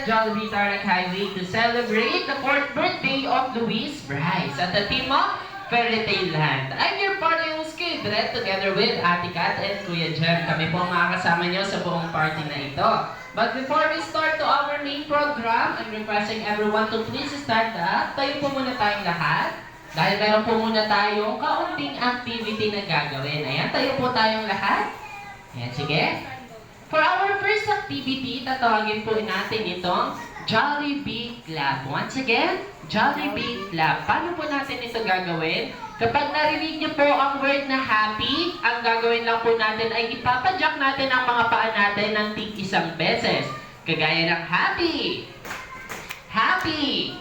at Jollibee Tarlac Highway to celebrate the 4th birthday of Luis Bryce at the team of Fairy Tale Land. I'm your party host, Kid Red, together with Ate Kat and Kuya Jem. Kami po ang makakasama nyo sa buong party na ito. But before we start to our main program, I'm requesting everyone to please stand up. Tayo po muna tayong lahat. Dahil meron po muna tayong kaunting activity na gagawin. Ayan, tayo po tayong lahat. Ayan, sige. For our first activity, tatawagin po natin itong Jollibee Club. Once again, Jollibee Club. Paano po natin ito gagawin? Kapag narinig niyo po ang word na happy, ang gagawin lang po natin ay ipapadyak natin ang mga paa natin ng tig-isang beses. Kagaya ng happy. Happy.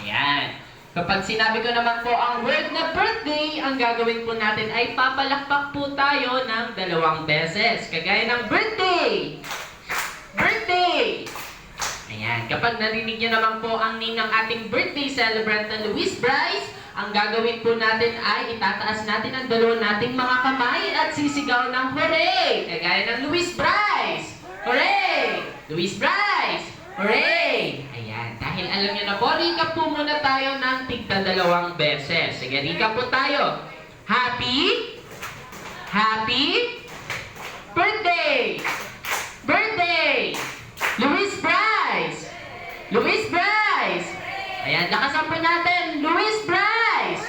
Ayan. Kapag sinabi ko naman po ang word na birthday, ang gagawin po natin ay papalakpak po tayo ng 2 beses. Kagaya ng birthday! Birthday! Ayan. Kapag narinig niyo naman po ang name ng ating birthday celebrant na Luis Bryce, ang gagawin po natin ay itataas natin ang 2 nating mga kamay at sisigaw ng hooray! Kagaya ng Luis Bryce! Hooray! Luis Bryce! Hooray! Ayan. Dahil alam niyo na po, recap po muna tayo ng tigta 2 beses. Sige, recap po tayo. Happy? Happy? Birthday! Birthday! Luis Bryce! Luis Bryce! Ayan, lakasan po natin. Luis Bryce!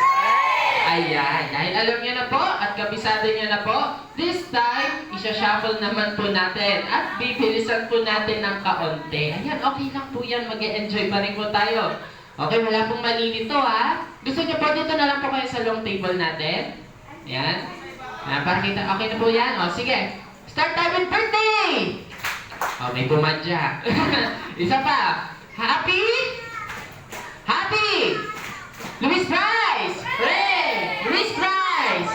Ayan, dahil alam niyo na po at kabisado niyo na po, this time, isa-shuffle naman po natin at bibilisan po natin ng kaunti. Ayan, okay lang po yan. Mag-e-enjoy pa rin po tayo. Okay, wala pong mali nito ha. Gusto niyo po dito na lang po kayo sa long table natin? Ayan. Para kita, okay na po yan. O, sige. Start time with birthday! O, may pumadya. Isa pa. Happy? Happy! Luis Bryce! Hooray! Luis Bryce!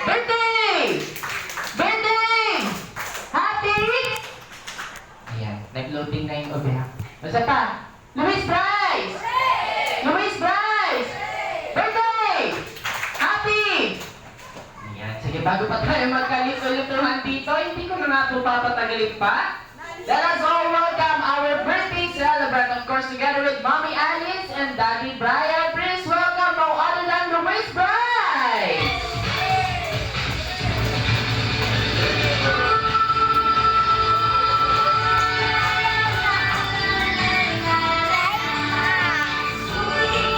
Birthday! Birthday! Happy! Ayan, nag-loading na yung object. Basta pa. Luis Bryce! Luis Bryce! Birthday! Happy! Ayan, sige, bago pa tayo magkalit-ulituhan dito, hindi ko na nga po papatagalin pa. Let us all welcome our birthday celebrant, of course, together with Mommy Alice and Daddy Brian. Please welcome no other than Luis Bryce!